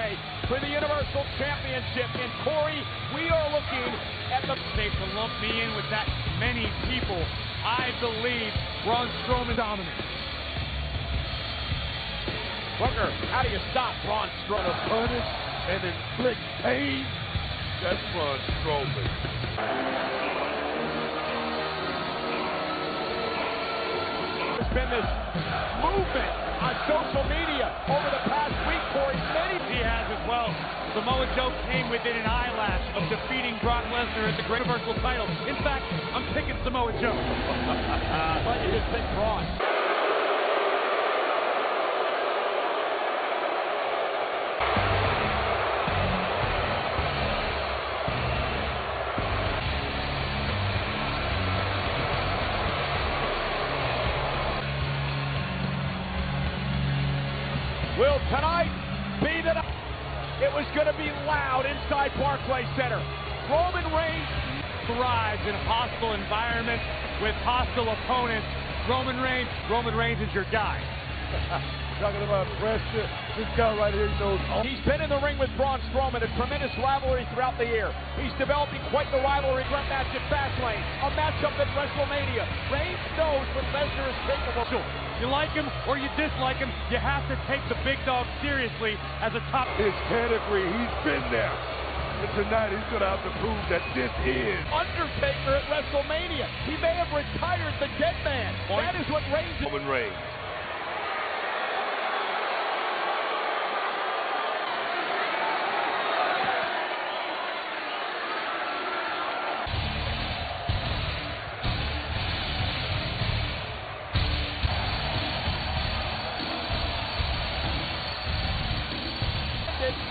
4-way for the Universal Championship. And Corey, we are looking at the safe to lump me in with that many people. I believe Braun Strowman dominant. Booker, how do you stop Braun Strowman? Punish and inflict pain. That's Braun Strowman. There's been this movement on social media over the past week, Corey. Many he has as well. Samoa Joe came within an eyelash of defeating Brock Lesnar at the Great Universal title. In fact, I'm picking Samoa Joe. But you just pick Braun. Will tonight be the night? It was going to be loud inside Barclays Center. Roman Reigns Thrives in hostile environments with hostile opponents. Roman Reigns is your guy. Talking about pressure, this guy right here knows all. He's been in the ring with Braun Strowman, a tremendous rivalry throughout the year. He's developing quite the rivalry match at Fastlane, a matchup at WrestleMania. Reigns knows what Lesnar is capable of. You like him or you dislike him, you have to take the big dog seriously as a top. His pedigree, he's been there. And tonight he's going to have to prove that this is Undertaker at WrestleMania. He may have retired the dead man. That is what Reigns is. Roman Reigns.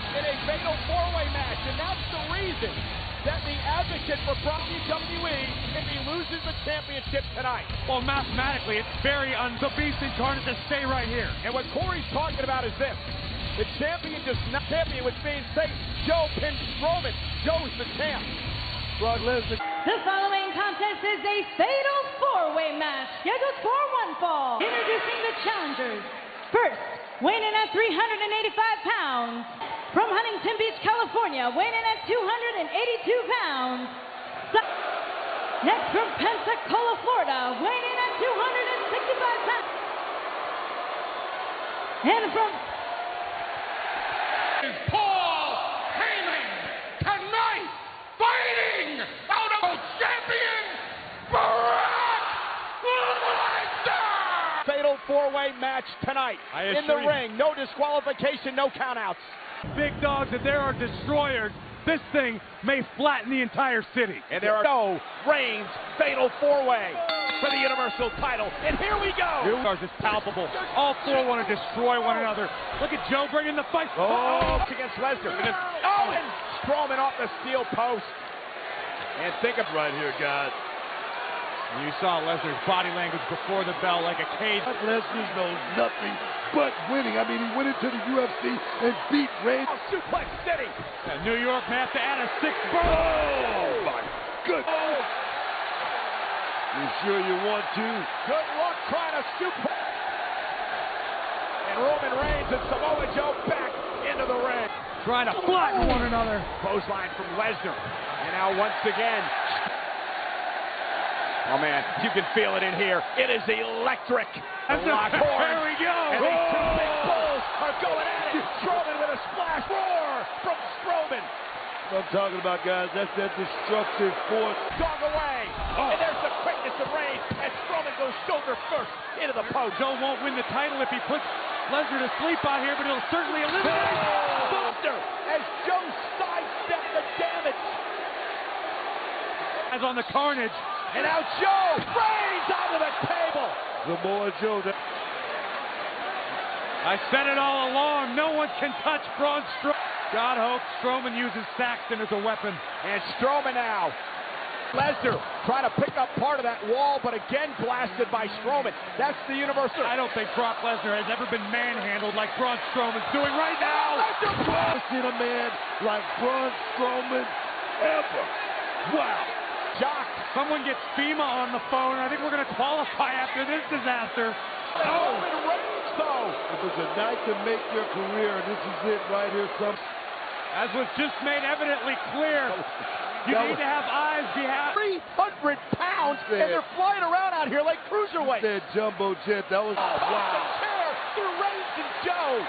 In a fatal four-way match, and that's the reason that the advocate for WWE, if he loses the championship tonight. Well, mathematically, it's very the beast incarnate to stay right here. And what Corey's talking about is this. The champion does not champion, which means say Joe pins Strowman. Joe's the champ. Brock Lesnar. The following contest is a fatal four-way match scheduled for one fall. Introducing the challengers. First, weighing in at 385 pounds, from Huntington Beach, California, weighing in at 282 pounds. Next, from Pensacola, Florida, weighing in at 265 pounds. And from Paul Heyman tonight fighting out of champion Brock Lesnar. Fatal four-way match tonight in the ring. No disqualification, no countouts. Big dogs, if there are destroyers, this thing may flatten the entire city. And there are no Reigns fatal four-way for the Universal title. And here we go. It's palpable. All four want to destroy one another. Look at Joe bringing the fight. Oh, against Lesnar. And Strowman off the steel post. And think of Right here, guys. You saw Lesnar's body language before the bell like a cage. Brock Lesnar knows nothing but winning. I mean, he went into the UFC and beat Reigns. Suplex City. New York may have to add a sixth. Oh, my goodness. You sure you want to? Good luck trying to suplex. And Roman Reigns and Samoa Joe back into the ring. Trying to flatten one another. Clothesline from Lesnar. And now once again. Oh, man, you can feel it in here. It is electric. There we go. And these two big bulls are going at it. Strowman with a splash roar from Strowman. What I'm talking about, guys, that's that destructive force. Dog away. And there's the quickness of Reigns. And Strowman goes shoulder first into the post. Joe won't win the title if he puts Lesnar to sleep out here, but he'll certainly eliminate him. Buster as Joe sidestepped the damage. As on the carnage. And now Joe Reigns onto the table. Samoa Joe. I said it all along. No one can touch Braun Strowman. God hope Strowman uses Saxton as a weapon. And Strowman now. Lesnar trying to pick up part of that wall, but again blasted by Strowman. That's the Universal. I don't think Brock Lesnar has ever been manhandled like Braun Strowman's doing right now. I've seen a man like Braun Strowman ever. Wow. Shocked. Someone gets FEMA on the phone. I think we're going to qualify after this disaster. Roman Reigns though. If it's a night to make your career, this is it right here. As was just made evidently clear, you need to have eyes behind. 300 pounds, and they're flying around out here like cruiserweights. That jumbo jet, that was Wow. Chair through Reigns and Joe.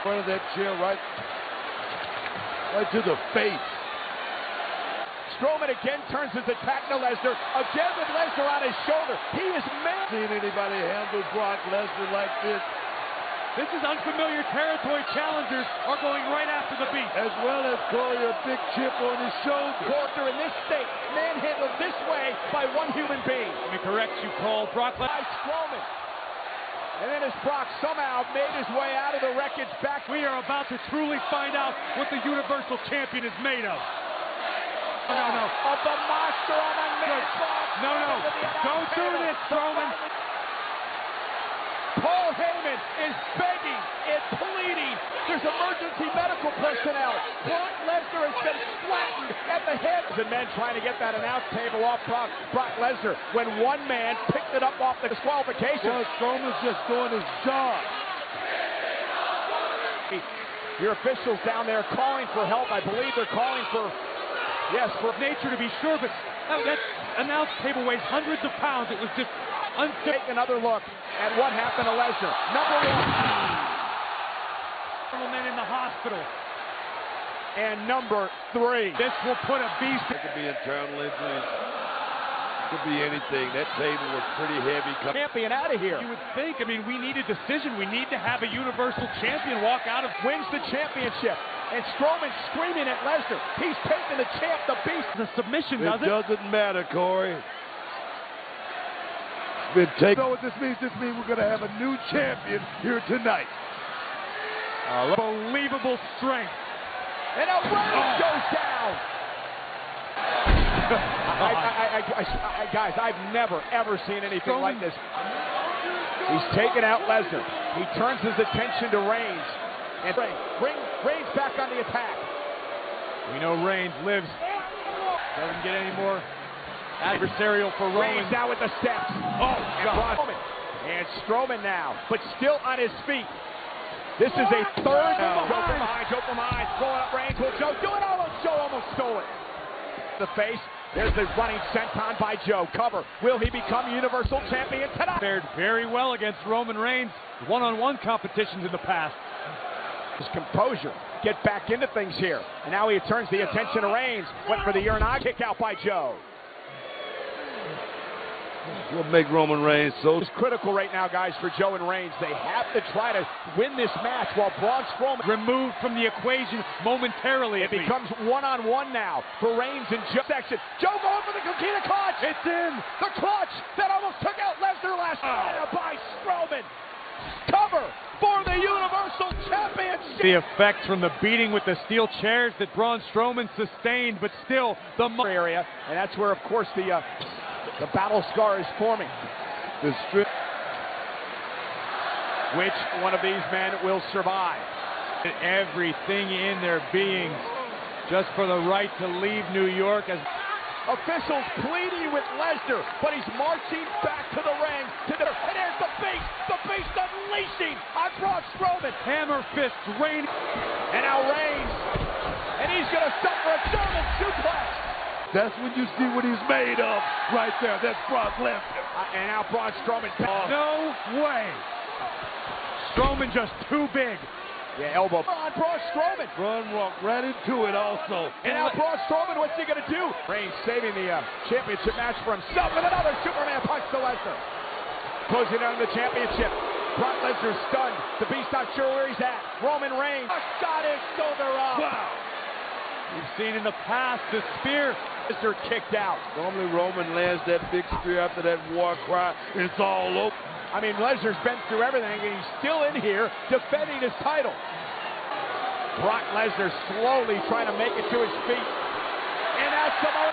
Front of that chair right to the face. Strowman again turns his attack to Lesnar. Again with Lesnar on his shoulder. He is mad. Seen anybody handle Brock Lesnar like this? This is unfamiliar territory. Challengers are going right after the beast. As well as Corey, a big chip on his shoulder. Quarter in this state, manhandled this way by one human being. Let me correct you, Cole. Brock Lesnar. Strowman. And then as Brock somehow made his way out of the wreckage back. We are about to truly find out what the Universal Champion is made of. No. Of the monster on my man. No. Don't do this, Strowman. Paul Heyman is begging and pleading. There's emergency medical personnel. Brock Lesnar has been flattened at the hips. And men trying to get that announce table off Brock Lesnar when one man picked it up off the disqualification. Well, Strowman's just doing his job. Your officials down there calling for help. I believe they're calling for, yes, for nature to be sure, but that announce table weighs hundreds of pounds. It was just take another look at what happened to Lesnar. Number one. Men in the hospital. And number 3. This will put a beast. It could be internal injuries. It could be anything. That table was pretty heavy. Champion out of here. You would think. I mean, we need a decision. We need to have a Universal Champion walk out of. Wins the championship. And Strowman screaming at Lesnar. He's taking the champ, the beast. The submission, does it? It doesn't matter, Corey. Been taken. You know what this means? This means we're going to have a new champion here tonight. Unbelievable strength. And a Reigns goes down. Guys, I've never, ever seen anything like this. He's taken out Lesnar. He turns his attention to Reigns. And Reigns back on the attack. We know Reigns lives. Doesn't get any more adversarial for Roman. Reigns now with the steps. And Strowman now, but still on his feet. This is a third. Joe from behind, throwing up Reigns. Will Joe do it? Joe almost stole it. The face. There's the running senton by Joe. Cover. Will he become Universal Champion tonight? Fared very well against Roman Reigns. One-on-one competitions in the past. His composure. Get back into things here. And now he turns the attention to Reigns. Went for the Uranage kick out by Joe. Will make Roman Reigns so. It's critical right now, guys, for Joe and Reigns. They have to try to win this match while Braun Strowman removed from the equation momentarily. It becomes one-on-one now for Reigns and Joe. Section. Joe going for the Coquina clutch. It's in. The clutch that almost took out Lesnar last night by Strowman. Cover for the Universal Championship. The effects from the beating with the steel chairs that Braun Strowman sustained, but still the area, and that's where, of course, the battle scar is forming. The strip. Which one of these men will survive? Everything in their beings, just for the right to leave New York. As officials pleading with Lesnar, but he's marching back to the ring. And there's the beast unleashing on Braun Strowman. Hammer fist, Reigns. And now Reigns, and he's going to suffer a German suplex. That's when you see what he's made of right there. That's Brock Lesnar. And now Braun Strowman. No way. Strowman just too big. Yeah, elbow on Braun Strowman. Braun walked right into it also. And now Braun Strowman, what's he going to do? Reigns saving the championship match for himself with another Superman punch to Lesnar. Closing down the championship. Brock Lesnar stunned. The Beast not sure where he's at. Roman Reigns got his shoulder up. Wow. We've seen in the past the spear. Lesnar kicked out. Normally Roman lands that big spear after that war cry. It's all over. I mean, Lesnar's been through everything, and he's still in here defending his title. Brock Lesnar slowly trying to make it to his feet. And now Samoa.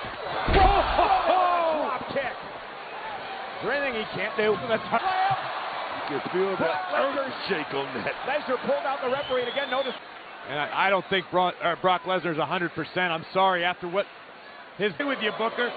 Drop kick. Is there anything he can't do? You can feel that earthshake on that. Lesnar pulled out the referee, and again, notice. And I don't think Brock Lesnar's 100%. I'm sorry, after what his with you, Booker.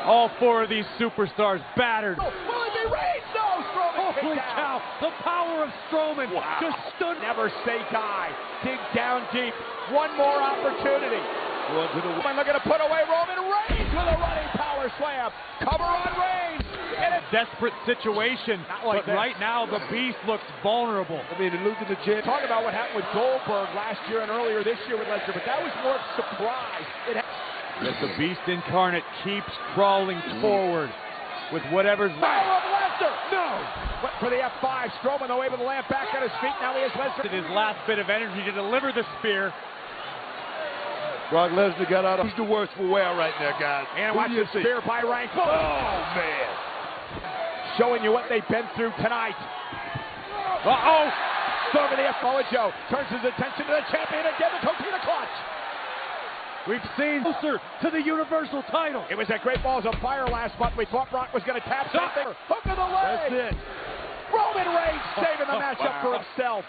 All four of these superstars battered. Will it be Reigns? No, Strowman Holy kicked cow, out. the power of Strowman just stood. Never say die. Dig down deep. One more opportunity. Roman looking to put away Roman Reigns with a running power slam. Cover on Reigns. In a desperate situation, but right now the Beast looks vulnerable. I mean, losing the chance. Talk about what happened with Goldberg last year and earlier this year with Lesnar, but that was more of a surprise. Yet the Beast incarnate keeps crawling forward with whatever's Power of Lesnar! No! Went for the F5. Strowman away with the lamp back on his feet. Now he has Lesnar. his last bit of energy to deliver the spear. Brock Lesnar got out of. He's the worst for wear right now, guys. And watch the spear by Rank. Oh, man. Showing you what they've been through tonight. Uh-oh! Over the F. Joe turns his attention to the champion again, the Coquina Clutch. We've seen closer to the Universal title. It was that Great Balls of Fire last month. We thought Brock was going to tap something. Hook of the leg. That's it. Roman Reigns saving the matchup for himself.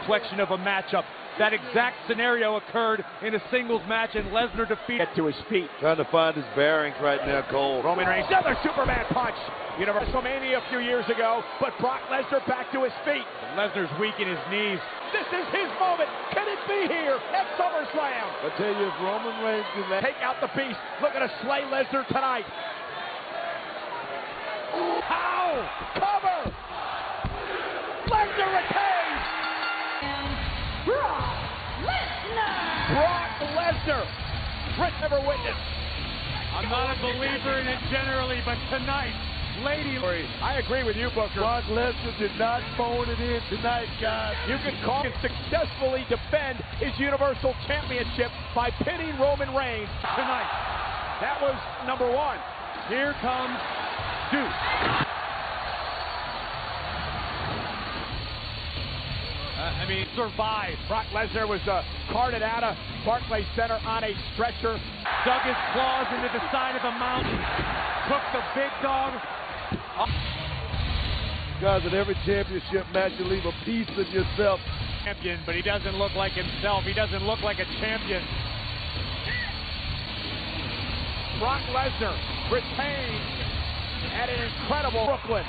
Reflection of a matchup. That exact scenario occurred in a singles match, and Lesnar defeated. Get to his feet. Trying to find his bearings right now, Cole. Roman Reigns, another Superman punch. WrestleMania a few years ago, but Brock Lesnar back to his feet. Lesnar's weak in his knees. This is his moment. Can it be here at SummerSlam? I tell you, if Roman Reigns can Take out the Beast. Looking to slay Lesnar tonight. How? Cover. Lesnar retains. Brock Lesnar! Brock Lesnar. Chris never witnessed. I'm not a believer in it generally, but tonight, lady. I agree with you, Booker. Brock Lesnar did not phone it in tonight, guys. You can call and successfully defend his Universal Championship by pinning Roman Reigns tonight. That was number one. Here comes Deuce. Survived. Brock Lesnar was carted out of Barclays Center on a stretcher. Dug his claws into the side of the mountain. Took the big dog. Guys, at every championship match, you leave a piece of yourself. Champion, but he doesn't look like himself. He doesn't look like a champion. Brock Lesnar retains at an incredible Brooklyn.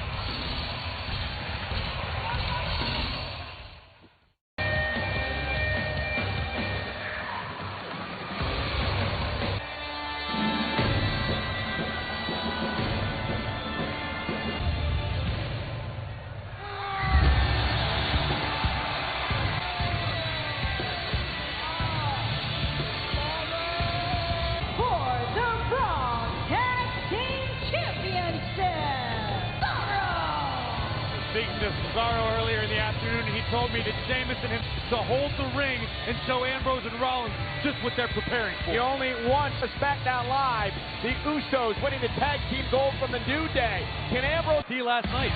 Speaking to Cesaro earlier in the afternoon, he told me that Sheamus and him to hold the ring and show Ambrose and Rollins just what they're preparing for. He only won a SmackDown Live. The Usos winning the tag team gold from the New Day. Can Ambrose see last night?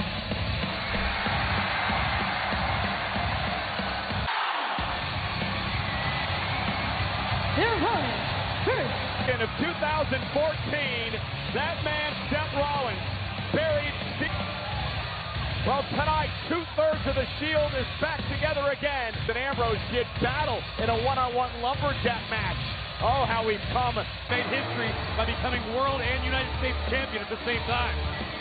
Their opponent, first. Of 2014, that man, Seth Rollins, buried. Well, tonight, 2/3 of the Shield is back together again. And Ambrose did battle in a one-on-one lumberjack match. Oh, how we've come. Made history by becoming world and United States champion at the same time.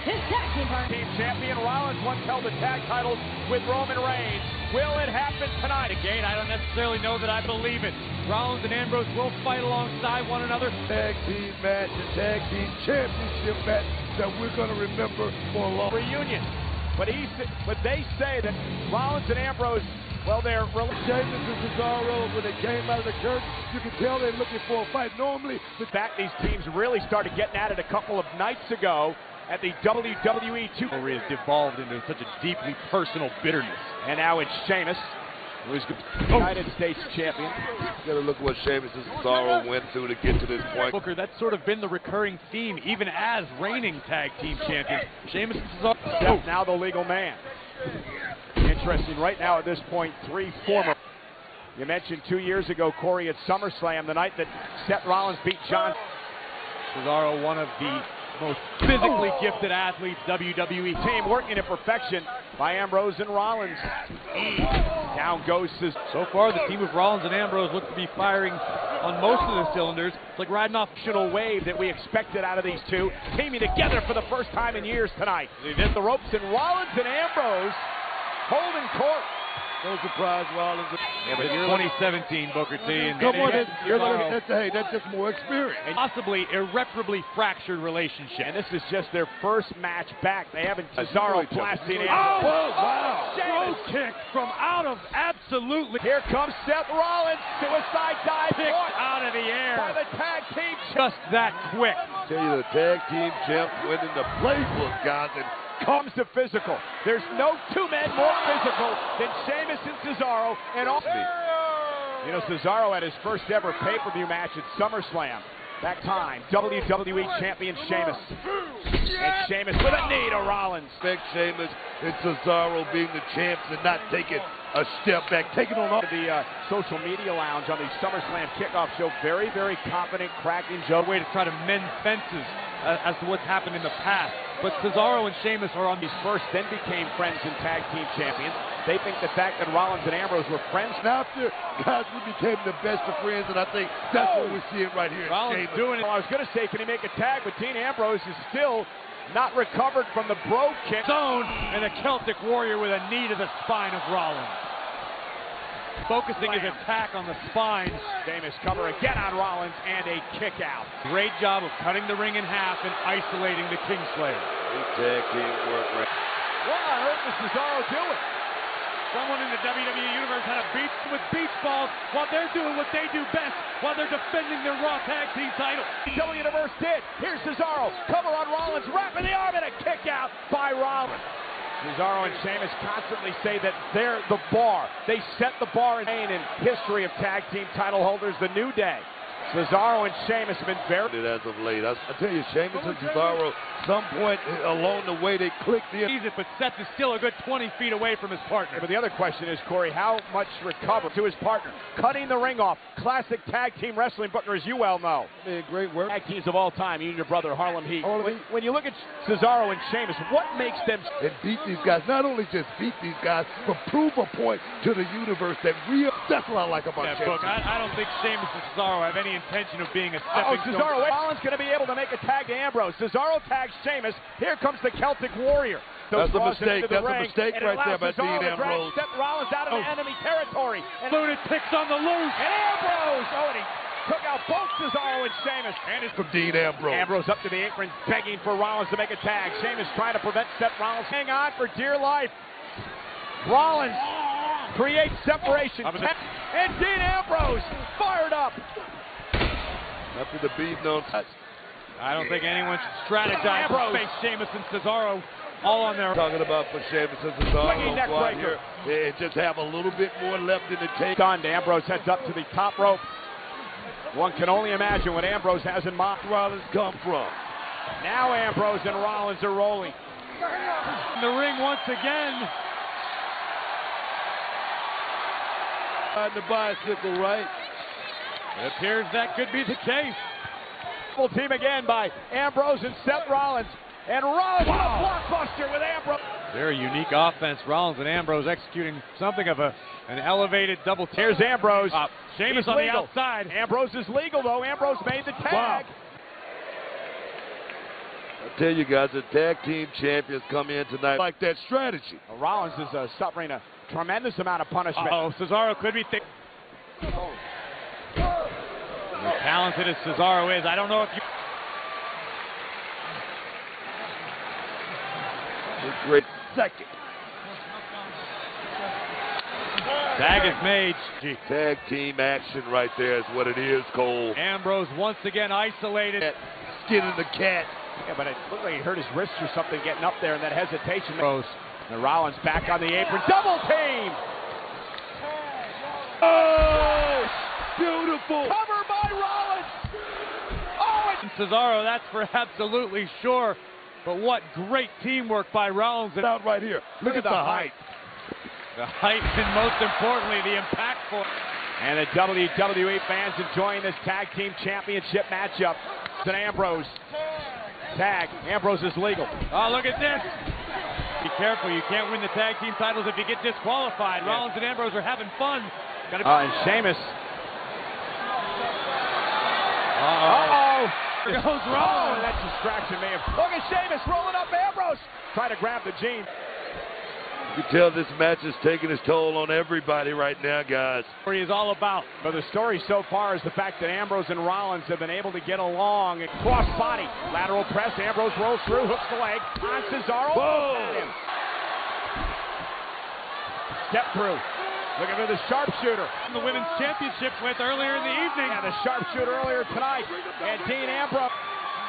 His tag team partner. Team champion Rollins once held the tag titles with Roman Reigns. Will it happen tonight? Again, I don't necessarily know that I believe it. Rollins and Ambrose will fight alongside one another. Tag team match, a tag team championship match that we're going to remember for a long reunion. But they say that Rollins and Ambrose, well, they're Sheamus and Cesaro, when they came out of the curtain, you can tell they're looking for a fight. Normally, in fact, these teams really started getting at it a couple of nights ago at the WWE 2. Has devolved into such a deeply personal bitterness. And now it's Sheamus, who's United States champion. You gotta look at what Sheamus and Cesaro went through to get to this point. Booker, that's sort of been the recurring theme, even as reigning tag team champions. Sheamus and Cesaro. Now the legal man. Interesting, right now at this point, 3 former. You mentioned 2 years ago, Corey, at SummerSlam, the night that Seth Rollins beat John. Cesaro, one of the most physically gifted athletes WWE team, working to perfection by Ambrose and Rollins. Down goes this. So far, the team of Rollins and Ambrose look to be firing on most of the cylinders. It's like riding off Emotional wave that we expected out of these two, teaming together for the first time in years tonight. They hit the ropes, and Rollins and Ambrose holding court. No surprise, Rollins. Yeah, but you're 2017, Booker T. And Come on, Cesaro. that's just more experience. And possibly irreparably fractured relationship. And this is just their first match back. They haven't Cesaro blasting Oh, Ambrose. wow. Sheamus. Throw kick from out of absolutely. Here comes Seth Rollins. Suicide dive Kicked caught out of the air. by the tag team. Just that quick. Tell you, the tag team champs went in the playbook, guys, and Comes to physical. There's no two men more physical than Sheamus and Cesaro. And all, you know, Cesaro had his first ever pay-per-view match at SummerSlam. That time, WWE Champion Sheamus. And Sheamus with a knee to Rollins. expect Sheamus and Cesaro being the champs and not taking a step back, taking on all The social media lounge on the SummerSlam kickoff show. Very, very confident, cracking joke. Way to try to mend fences as to what's happened in the past. But Cesaro and Sheamus are on These first, then became friends and tag team champions. They think the fact that Rollins and Ambrose were friends. And after, guys, we became the best of friends, and I think that's what we're seeing right here. Rollins Sheamus. doing it. Well, I was going to say, can he make a tag? But Dean Ambrose is still not recovered from the bro kick. Zone and a Celtic Warrior with a knee to the spine of Rollins. Focusing his attack on the spine. Sheamus cover again on Rollins and a kick out. Great job of cutting the ring in half and isolating the Kingslayer. Big tag team work right. What on earth is Cesaro doing? Someone in the WWE Universe had a beach with beach balls while they're doing what they do best, while they're defending their Raw Tag Team title. WWE Universe did. Here's Cesaro. Cover on Rollins. Wrapping the arm and a kick out by Rollins. Cesaro and Sheamus constantly say that they're the bar. They set the bar in history of tag team title holders. The New Day. Cesaro and Sheamus have been very As of late, I tell you, Sheamus and Cesaro, some point along the way, they clicked in. It, but Seth is still a good 20 feet away from his partner. But the other question is, Corey, how much recover to his partner? Cutting the ring off. Classic tag team wrestling, Booker, as you well know. Man, great work. Tag teams of all time, you and your brother, Harlem Heat. Harlem Heat. When you look at Cesaro and Sheamus, what makes them... And beat these guys. Not only just beat these guys, but prove a point to the universe that that's what I like about Yeah, Sheamus. Book, I don't think Sheamus and Cesaro have any intention of being a stepping stone. Cesaro. Rollins going to be able to make a tag to Ambrose. Cesaro tags Sheamus. Here comes the Celtic Warrior. That's a mistake. That's a mistake right there by Dean Ambrose. Step Rollins out of the enemy territory. And Lunatics on the loose. And Ambrose. Oh, and he took out both Cesaro and Sheamus. And it's From Dean Ambrose. Ambrose up to the apron, begging for Rollins to make a tag. Sheamus trying to prevent Seth Rollins. Hang on for dear life. Rollins creates separation. And Dean Ambrose fired up. After the beating on. I don't think anyone should strategize to face Sheamus and Cesaro all on their own. Talking about for Sheamus and Swinging Cesaro neck go out breaker. here and just have a little bit more left in the tank. Stunned. Ambrose heads up to the top rope. One can only imagine what Ambrose has in mind. Rollins come from. Now Ambrose and Rollins are rolling. In the ring once again. On the bicycle, right? It appears that could be the case. Full team again by Ambrose and Seth Rollins. And Rollins with a blockbuster with Ambrose. Very unique offense. Rollins and Ambrose executing something of an elevated double. Here's Ambrose. Sheamus He's on legal. the outside. Ambrose is legal, though. Ambrose made the tag. Wow. I tell you guys, the tag team champions come in tonight like that strategy. Rollins is suffering a tremendous amount of punishment. Cesaro could be thick. As talented as Cesaro is, I don't know if you... A great second. Tag is made. Tag team action right there is what it is, Cole. Ambrose once again isolated. Skinning the cat. Yeah, but it looked like he hurt his wrist or something getting up there, and that hesitation. Ambrose. And Rollins back on the apron. Double team! Oh! Beautiful! Cover by Rollins! Oh, And Cesaro, that's for absolutely sure. But what great teamwork by Rollins. It's out right here. Look at the height. The height and most importantly, the impactful. And the WWE fans enjoying this tag team championship matchup. It's an Ambrose tag. Ambrose is legal. Oh, look at this. Be careful. You can't win the tag team titles if you get disqualified. Rollins and Ambrose are having fun. And Sheamus Here goes Raw. That distraction may have. Look at Sheamus rolling up Ambrose. Try to grab the Gene. You can tell this match is taking its toll on everybody right now, guys. What he is all about. But the story so far is the fact that Ambrose and Rollins have been able to get along. Cross body, lateral press. Ambrose rolls through, hooks the leg on Cesaro. Whoa! Step through. Looking for the sharpshooter. The women's championships went earlier in the evening. Yeah, the sharpshooter earlier tonight. And Dean Ambrose.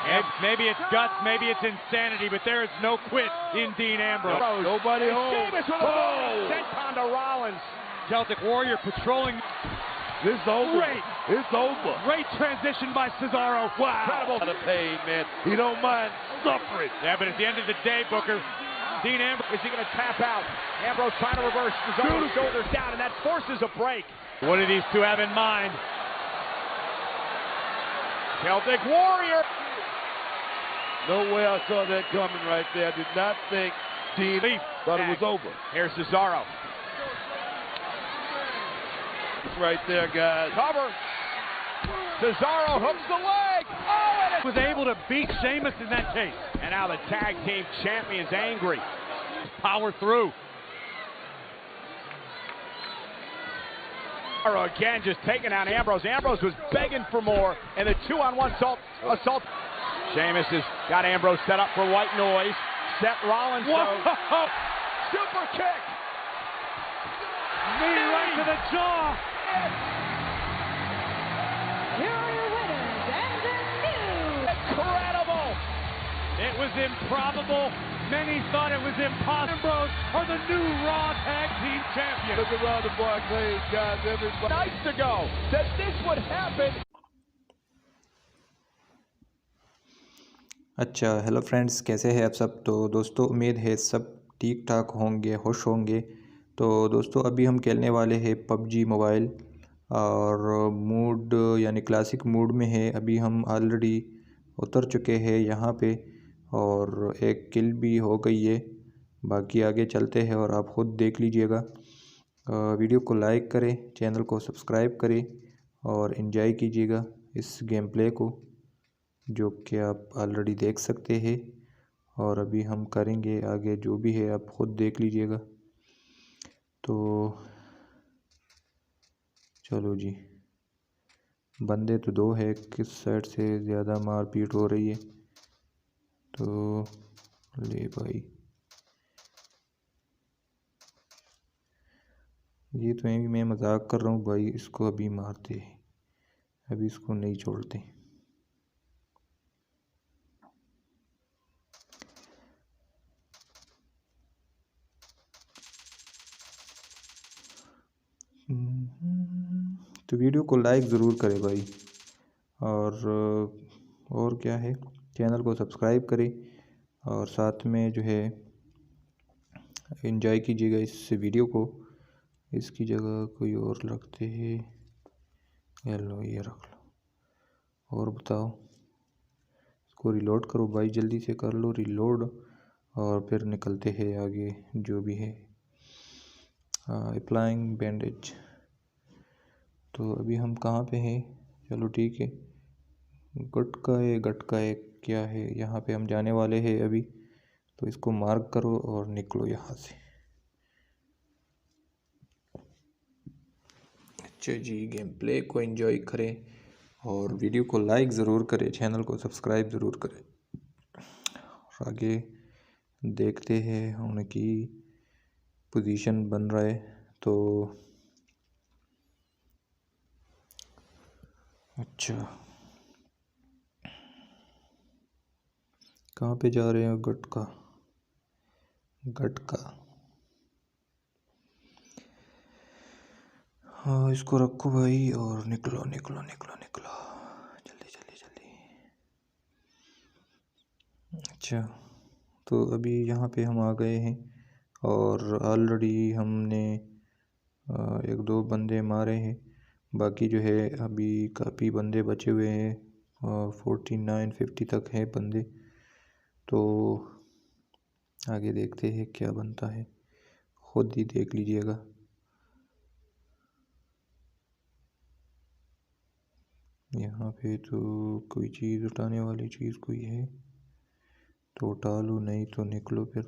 And maybe it's guts, maybe it's insanity, but there is no quit in Dean Ambrose. Nobody home. Sheamus with a senton to Rollins. Celtic Warrior patrolling. This is over. Great. It's over. Great transition by Cesaro. Wow. Incredible. A lot of pain, man. He don't mind suffering. Yeah, but at the end of the day, Booker, Dean Ambrose, is he going to tap out? Ambrose trying to reverse Cesaro's shoulders down, and that forces a break. what do these two have in mind? Celtic Warrior. No way I saw that coming right there. I did not think Dean thought it was over. Here's Cesaro. It's right there, guys. Cover. Cesaro hooks the leg. Oh, and it Was able to beat Sheamus in that case. And now the tag team champion's angry. Power through. Cesaro again just taking out Ambrose. Ambrose was begging for more, and the 2-on-1 assault. Sheamus has got Ambrose set up for white noise. Seth Rollins goes. Super kick. Knee right to the jaw. Here are your winners and the new. Incredible. It was improbable. Many thought it was impossible. Ambrose are the new Raw Tag Team Champions. Look around the barcade, guys. Everybody. Nights ago that this would happen. अच्छा hello friends, कैसे हैं आप सब। तो दोस्तों उम्मीद है सब ठीक ठाक होंगे, खुश होंगे। तो दोस्तों अभी हम खेलने वाले हैं पबजी मोबाइल और मूड यानी क्लासिक मूड में है। अभी हम ऑलरेडी उतर चुके हैं यहाँ पे और एक किल भी हो गई है। बाकी आगे चलते हैं और आप ख़ुद देख लीजिएगा। वीडियो को लाइक करें, चैनल को सब्सक्राइब करें और एंजॉय कीजिएगा इस गेम प्ले को, जो कि आप ऑलरेडी देख सकते हैं। और अभी हम करेंगे आगे जो भी है, आप ख़ुद देख लीजिएगा। तो चलो जी, बंदे तो दो है, किस साइड से ज़्यादा मारपीट हो रही है। तो ले भाई, ये तो मैं मजाक कर रहा हूँ भाई। इसको अभी मारते हैं, अभी इसको नहीं छोड़ते। तो वीडियो को लाइक ज़रूर करें भाई, और क्या है, चैनल को सब्सक्राइब करें और साथ में जो है एंजॉय कीजिएगा इस वीडियो को। इसकी जगह कोई और रखते हैं। ये लो, ये रख लो। और बताओ, इसको रिलोड करो भाई, जल्दी से कर लो रिलोड और फिर निकलते हैं आगे जो भी है। Applying bandage. तो अभी हम कहाँ पे हैं? चलो ठीक है, गटका है क्या है, यहाँ पे हम जाने वाले हैं अभी। तो इसको मार्क करो और निकलो यहाँ से। अच्छा जी, गेम प्ले को एंजॉय करें और वीडियो को लाइक ज़रूर करें, चैनल को सब्सक्राइब ज़रूर करें। और आगे देखते हैं उनकी पोजीशन बन रहा है। तो अच्छा, कहाँ पे जा रहे हैं? गटका। हाँ, इसको रखो भाई और निकलो जल्दी। अच्छा, तो अभी यहाँ पे हम आ गए हैं और ऑलरेडी हमने 1-2 बंदे मारे हैं। बाकी जो है अभी काफ़ी बंदे बचे हुए हैं, 49-50 तक हैं बंदे। तो आगे देखते हैं क्या बनता है, खुद ही देख लीजिएगा। यहाँ पे तो कोई चीज़ उठाने वाली चीज़ कोई है तो उठा लो, नहीं तो निकलो फिर।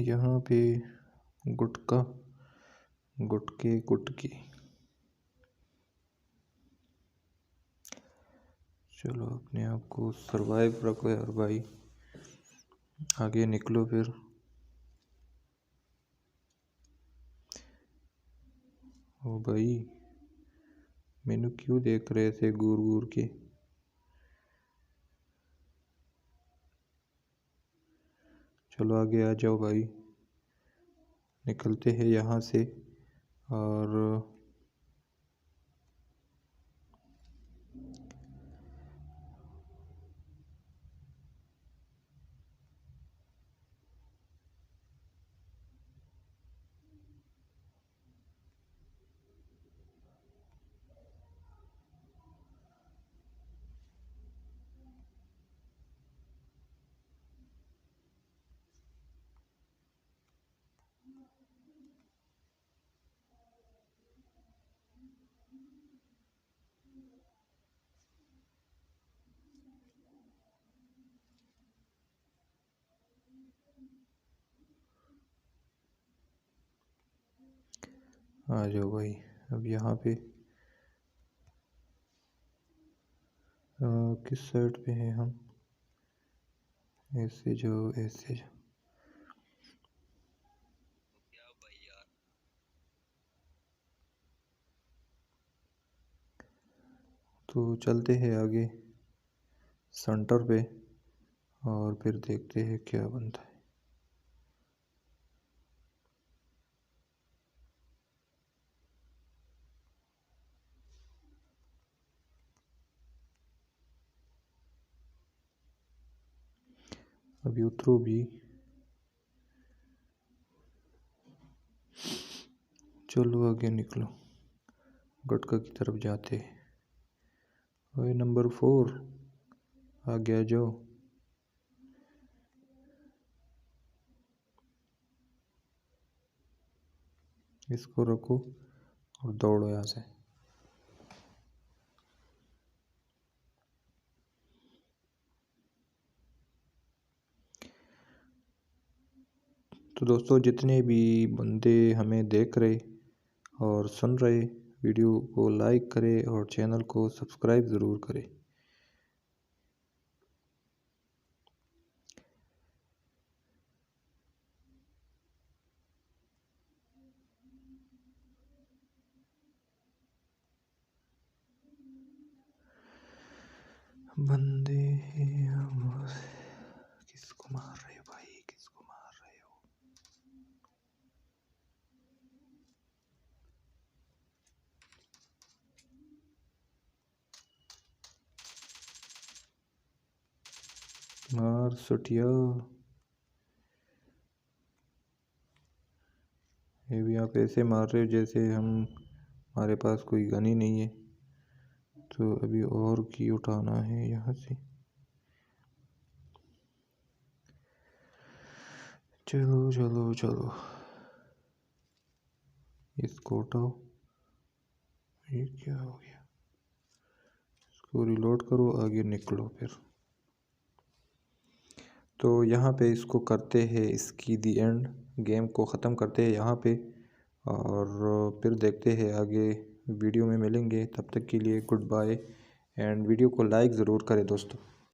यहाँ पे गुटका, गुटके गुटके। चलो अपने आप को सरवाइव रखो यार भाई, आगे निकलो फिर। ओ भाई, मैनू क्यों देख रहे थे घूर घूर के? चलो आगे आ जाओ भाई, निकलते हैं यहाँ से। और आ जाओ भाई। अब यहाँ पे किस साइड पे हैं हम? ऐसे जाओ, ऐसे जाओ। तो चलते हैं आगे सेंटर पे और फिर देखते हैं क्या बनता है। अभी उतरो भी, चलो आगे निकलो, गुटका की तरफ जाते हैं। ओए नंबर 4, आगे आ जाओ। इसको रखो और दौड़ो यहाँ से। तो दोस्तों, जितने भी बंदे हमें देख रहे और सुन रहे, वीडियो को लाइक करें और चैनल को सब्सक्राइब ज़रूर करें। बंदे किसको मार रहे हो भाई, किसको मार रहे हो? मार सुटिया। ये भी आप ऐसे मार रहे हो जैसे हमारे पास कोई गन ही नहीं है। तो अभी और की उठाना है यहाँ से। चलो चलो चलो, इसको उठाओ। ये क्या हो गया? इसको रिलोड करो, आगे निकलो फिर। तो यहाँ पे इसको करते हैं, इसकी दी एंड, गेम को ख़त्म करते हैं यहाँ पे। और फिर देखते हैं आगे वीडियो में मिलेंगे। तब तक के लिए गुड बाय, एंड वीडियो को लाइक ज़रूर करें दोस्तों।